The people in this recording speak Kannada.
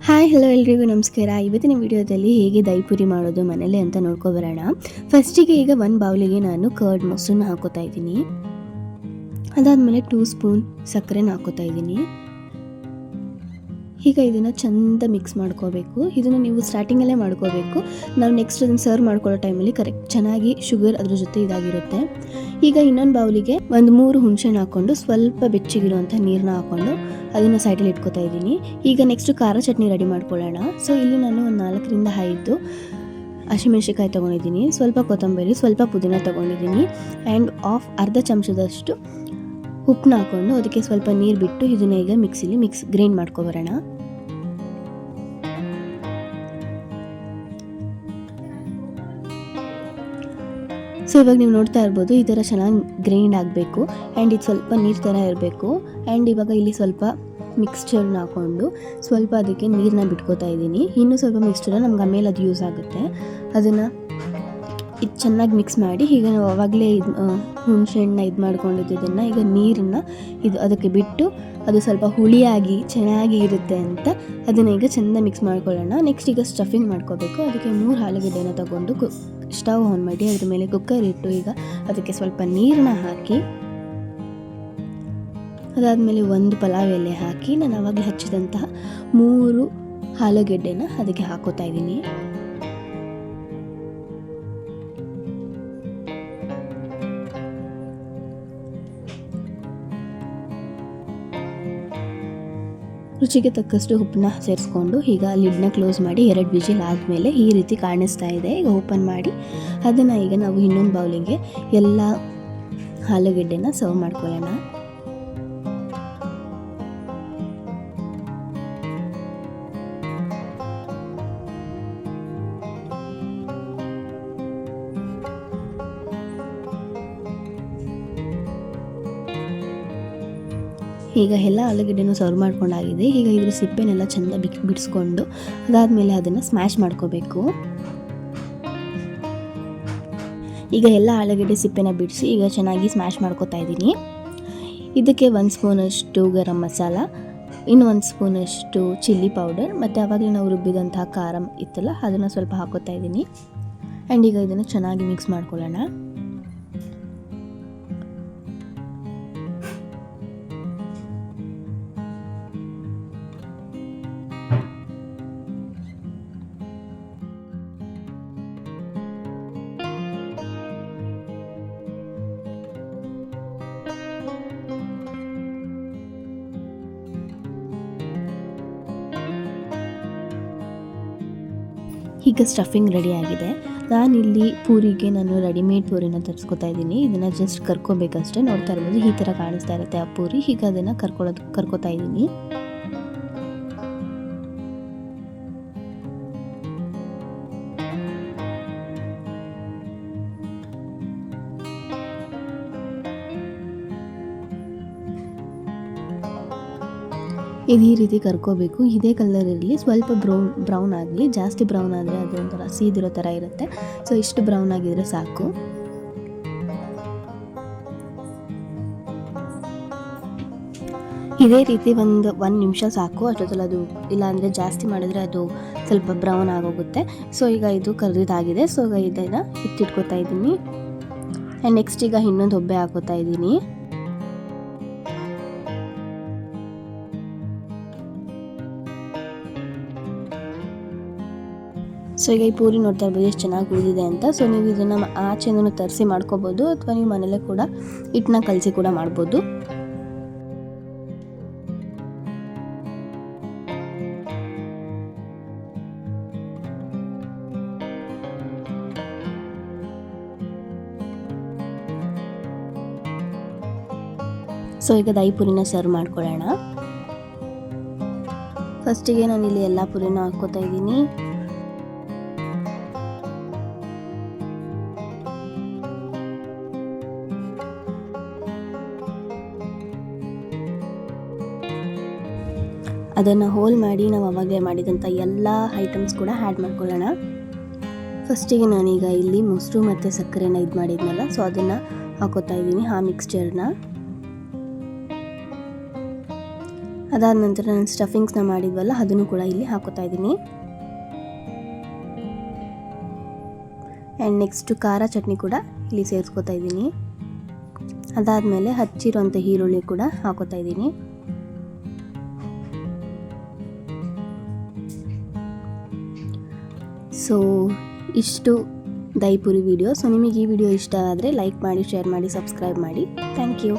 ಹಾಯ್ ಹಲೋ ಎಲ್ರಿಗೂ ನಮಸ್ಕಾರ. ಇವತ್ತಿನ ವಿಡಿಯೋದಲ್ಲಿ ಹೇಗೆ ದಹಿಪುರಿ ಮಾಡೋದು ಮನೇಲಿ ಅಂತ ನೋಡ್ಕೊಬರೋಣ. ಫಸ್ಟಿಗೆ ಈಗ ಒಂದು ಬೌಲಿಗೆ ನಾನು ಕರ್ಡ್ ಮೊಸರನ್ನ ಹಾಕೋತಾ ಇದ್ದೀನಿ. ಅದಾದಮೇಲೆ 2 ಸ್ಪೂನ್ ಸಕ್ಕರೆನ ಹಾಕೋತಾ ಇದ್ದೀನಿ. ಈಗ ಇದನ್ನು ಚೆಂದ ಮಿಕ್ಸ್ ಮಾಡ್ಕೋಬೇಕು. ಇದನ್ನು ನೀವು ಸ್ಟಾರ್ಟಿಂಗಲ್ಲೇ ಮಾಡ್ಕೋಬೇಕು. ನಾವು ನೆಕ್ಸ್ಟ್ ಅದನ್ನು ಸರ್ವ್ ಮಾಡ್ಕೊಳ್ಳೋ ಟೈಮಲ್ಲಿ ಕರೆಕ್ಟ್ ಚೆನ್ನಾಗಿ ಶುಗರ್ ಅದ್ರ ಜೊತೆ ಇದಾಗಿರುತ್ತೆ. ಈಗ ಇನ್ನೊಂದು ಬೌಲಿಗೆ ಒಂದು 3 ಹುಣಸೆಹಣ್ಣು ಹಾಕ್ಕೊಂಡು ಸ್ವಲ್ಪ ಬೆಚ್ಚಗಿರುವಂಥ ನೀರನ್ನ ಹಾಕ್ಕೊಂಡು ಅದನ್ನು ಸೈಡಲ್ಲಿ ಇಟ್ಕೋತಾ ಇದ್ದೀನಿ. ಈಗ ನೆಕ್ಸ್ಟು ಖಾರ ಚಟ್ನಿ ರೆಡಿ ಮಾಡ್ಕೊಳ್ಳೋಣ. ಸೊ ಇಲ್ಲಿ ನಾನು ಒಂದು 4ರಿಂದ 5 ಹಸಿಮೆಣಸಿಕಾಯಿ ತೊಗೊಂಡಿದ್ದೀನಿ, ಸ್ವಲ್ಪ ಕೊತ್ತಂಬರಿ, ಸ್ವಲ್ಪ ಪುದೀನ ತೊಗೊಂಡಿದ್ದೀನಿ ಆ್ಯಂಡ್ ಅರ್ಧ ಚಮಚದಷ್ಟು ಉಪ್ಪನ್ನ ಹಾಕ್ಕೊಂಡು ಅದಕ್ಕೆ ಸ್ವಲ್ಪ ನೀರು ಬಿಟ್ಟು ಇದನ್ನ ಈಗ ಮಿಕ್ಸಿಲಿ ಗ್ರೈಂಡ್ ಮಾಡ್ಕೊಬರೋಣ. ಸೊ ಇವಾಗ ನೀವು ನೋಡ್ತಾ ಇರ್ಬೋದು ಈ ಥರ ಚೆನ್ನಾಗಿ ಗ್ರೈಂಡ್ ಆಗಬೇಕು ಆ್ಯಂಡ್ ಇದು ಸ್ವಲ್ಪ ನೀರು ಥರ ಇರಬೇಕು. ಆ್ಯಂಡ್ ಇವಾಗ ಇಲ್ಲಿ ಸ್ವಲ್ಪ ಮಿಕ್ಸ್ಚರ್ನ ಹಾಕ್ಕೊಂಡು ಸ್ವಲ್ಪ ಅದಕ್ಕೆ ನೀರನ್ನ ಬಿಟ್ಕೋತಾ ಇದ್ದೀನಿ. ಇನ್ನೂ ಸ್ವಲ್ಪ ಮಿಕ್ಸ್ಚರ್ ನಮ್ಗೆ ಆಮೇಲೆ ಅದು ಯೂಸ್ ಆಗುತ್ತೆ. ಅದನ್ನು ಇದು ಚೆನ್ನಾಗಿ ಮಿಕ್ಸ್ ಮಾಡಿ ಈಗ ನಾವು ಆವಾಗಲೇ ಹುಣಸೆಹಣ್ಣನ್ನ ಇದು ಮಾಡ್ಕೊಂಡಿದ್ದನ್ನು ಈಗ ನೀರನ್ನು ಅದಕ್ಕೆ ಬಿಟ್ಟು ಅದು ಸ್ವಲ್ಪ ಹುಳಿಯಾಗಿ ಚೆನ್ನಾಗಿ ಇರುತ್ತೆ ಅಂತ ಅದನ್ನು ಈಗ ಚೆಂದ ಮಿಕ್ಸ್ ಮಾಡ್ಕೊಳ್ಳೋಣ. ನೆಕ್ಸ್ಟ್ ಈಗ ಸ್ಟಫಿಂಗ್ ಮಾಡ್ಕೋಬೇಕು. ಅದಕ್ಕೆ 3 ಆಲೂಗಡ್ಡೆನ ತಗೊಂಡು ಸ್ಟವ್ ಆನ್ ಮಾಡಿ ಅದ್ರ ಮೇಲೆ ಕುಕ್ಕರ್ ಇಟ್ಟು ಈಗ ಅದಕ್ಕೆ ಸ್ವಲ್ಪ ನೀರನ್ನ ಹಾಕಿ ಅದಾದಮೇಲೆ 1 ಪಲಾವ್ ಎಲೆ ಹಾಕಿ ನಾನು ಆವಾಗಲೇ ಹಚ್ಚಿದಂತಹ 3 ಆಲೂಗೆಡ್ಡೆನ ಅದಕ್ಕೆ ಹಾಕೋತಾ ಇದ್ದೀನಿ. ರುಚಿಗೆ ತಕ್ಕಷ್ಟು ಉಪ್ಪನ್ನ ಸೇರಿಸ್ಕೊಂಡು ಈಗ ಲಿಡ್ನ ಕ್ಲೋಸ್ ಮಾಡಿ 2 ವಿಜಿಲ್ ಆದಮೇಲೆ ಈ ರೀತಿ ಕಾಣಿಸ್ತಾ ಇದೆ. ಈಗ ಓಪನ್ ಮಾಡಿ ಅದನ್ನು ಈಗ ನಾವು ಇನ್ನೊಂದು ಬೌಲಿಗೆ ಎಲ್ಲ ಆಲೂಗೆಡ್ಡೆನ ಸರ್ವ್ ಮಾಡ್ಕೊಳ್ಳೋಣ. ಈಗ ಎಲ್ಲ ಆಲೂಗಡ್ಡೆನೂ ಸರ್ವ್ ಮಾಡ್ಕೊಂಡಾಗಿದೆ. ಈಗ ಇದ್ರ ಸಿಪ್ಪೆನೆಲ್ಲ ಚೆಂದ ಬಿಡಿಸ್ಕೊಂಡು ಅದಾದಮೇಲೆ ಅದನ್ನು ಸ್ಮ್ಯಾಶ್ ಮಾಡ್ಕೋಬೇಕು. ಈಗ ಎಲ್ಲ ಆಲೂಗಡ್ಡೆ ಸಿಪ್ಪೆನ ಬಿಡಿಸಿ ಈಗ ಚೆನ್ನಾಗಿ ಸ್ಮ್ಯಾಶ್ ಮಾಡ್ಕೋತಾ ಇದ್ದೀನಿ. ಇದಕ್ಕೆ 1 ಸ್ಪೂನಷ್ಟು ಗರಂ ಮಸಾಲ, ಇನ್ನು 1 ಸ್ಪೂನಷ್ಟು ಚಿಲ್ಲಿ ಪೌಡರ್ ಮತ್ತು ಆವಾಗಲೇ ನಾವು ರುಬ್ಬಿದಂತಹ ಖಾರ ಇತ್ತಲ್ಲ ಅದನ್ನು ಸ್ವಲ್ಪ ಹಾಕೋತಾ ಇದ್ದೀನಿ. ಆ್ಯಂಡ್ ಈಗ ಇದನ್ನು ಚೆನ್ನಾಗಿ ಮಿಕ್ಸ್ ಮಾಡ್ಕೊಳ್ಳೋಣ. ಈಗ ಸ್ಟಫಿಂಗ್ ರೆಡಿ ಆಗಿದೆ. ನಾನಿಲ್ಲಿ ಪೂರಿಗೆ ರೆಡಿಮೇಡ್ ಪೂರಿನ ತರಿಸ್ಕೊತಾ ಇದ್ದೀನಿ. ಇದನ್ನು ಜಸ್ಟ್ ಕರ್ಕೋಬೇಕಷ್ಟೇ. ನೋಡ್ತಾ ಇರ್ಬೋದು ಈ ಥರ ಕಾಣಿಸ್ತಾ ಇರುತ್ತೆ ಆ ಪೂರಿ. ಈಗ ಅದನ್ನು ಕರ್ಕೋತಾ ಇದ್ದೀನಿ. ಇದು ಈ ರೀತಿ ಕರ್ಕೋಬೇಕು. ಇದೇ ಕಲರ್ ಇರಲಿ, ಸ್ವಲ್ಪ ಬ್ರೌನ್ ಆಗಲಿ. ಜಾಸ್ತಿ ಬ್ರೌನ್ ಆದರೆ ಅದು ಒಂಥರ ಸೀದಿರೋ ಥರ ಇರುತ್ತೆ. ಸೊ ಇಷ್ಟು ಬ್ರೌನ್ ಆಗಿದ್ರೆ ಸಾಕು. ಇದೇ ರೀತಿ ಒಂದು ನಿಮಿಷ ಸಾಕು. ಅಷ್ಟೊತ್ತಲ್ಲಿ ಅದು ಇಲ್ಲಾಂದರೆ ಜಾಸ್ತಿ ಮಾಡಿದ್ರೆ ಅದು ಸ್ವಲ್ಪ ಬ್ರೌನ್ ಆಗೋಗುತ್ತೆ. ಸೊ ಈಗ ಇದು ಕರ್ದಿದ್ದಾಗಿದೆ. ಸೊ ಈಗ ಇದನ್ನು ಎತ್ತಿಟ್ಕೋತಾ ಇದ್ದೀನಿ. ಆ್ಯಂಡ್ ನೆಕ್ಸ್ಟ್ ಈಗ ಇನ್ನೊಂದು ಒಬ್ಬೆ ಹಾಕೋತಾ ಇದ್ದೀನಿ. ಸೊ ಈಗ ಈ ಪೂರಿ ನೋಡ್ತಾ ಇರ್ಬೋದು ಎಷ್ಟು ಚೆನ್ನಾಗಿ ಉಳಿದಿದೆ ಅಂತ. ಸೊ ನೀವು ಇದನ್ನು ಆಚೆಯಿಂದ ತರಿಸಿ ಮಾಡ್ಕೋಬೋದು ಅಥವಾ ನೀವು ಮನೇಲೇ ಕೂಡ ಹಿಟ್ಟನ್ನ ಕಲಸಿ ಕೂಡ ಮಾಡ್ಬೋದು. ಸೊ ಈಗ ದಹಿಪುರಿನ ಸರ್ವ್ ಮಾಡ್ಕೊಳ್ಳೋಣ. ಫಸ್ಟಿಗೆ ನಾನಿಲ್ಲಿ ಎಲ್ಲ ಪುರಿನ ಹಾಕ್ಕೋತಾ ಇದ್ದೀನಿ. ಅದನ್ನು ಹೋಲ್ ಮಾಡಿ ನಾವು ಅವಾಗಲೇ ಮಾಡಿದಂಥ ಎಲ್ಲ ಐಟಮ್ಸ್ ಕೂಡ ಆ್ಯಡ್ ಮಾಡ್ಕೊಳ್ಳೋಣ. ಫಸ್ಟಿಗೆ ನಾನೀಗ ಇಲ್ಲಿ ಮೊಸರು ಮತ್ತು ಸಕ್ಕರೆನ ಇದು ಮಾಡಿದ್ನಲ್ಲ, ಸೊ ಅದನ್ನು ಹಾಕೋತಾ ಇದ್ದೀನಿ ಆ ಮಿಕ್ಸ್ಚರ್ನ. ಅದಾದ ನಂತರ ನಾನು ಸ್ಟಫಿಂಗ್ಸ್ನ ಮಾಡಿದ್ವಲ್ಲ ಅದನ್ನು ಕೂಡ ಇಲ್ಲಿ ಹಾಕೋತಾ ಇದ್ದೀನಿ. ಆ್ಯಂಡ್ ನೆಕ್ಸ್ಟು ಖಾರ ಚಟ್ನಿ ಕೂಡ ಇಲ್ಲಿ ಸೇರಿಸ್ಕೊತಾ ಇದ್ದೀನಿ. ಅದಾದಮೇಲೆ ಹಚ್ಚಿರೋಂಥ ಈರುಳ್ಳಿ ಕೂಡ ಹಾಕೋತಾ ಇದ್ದೀನಿ. ಸೊ ಇಷ್ಟು ದಹಿ ಪೂರಿ ವಿಡಿಯೋ. ಸೊ ನಿಮಗೆ ಈ ವಿಡಿಯೋ ಇಷ್ಟ ಆದರೆ ಲೈಕ್ ಮಾಡಿ, ಶೇರ್ ಮಾಡಿ, ಸಬ್ಸ್ಕ್ರೈಬ್ ಮಾಡಿ. Thank you.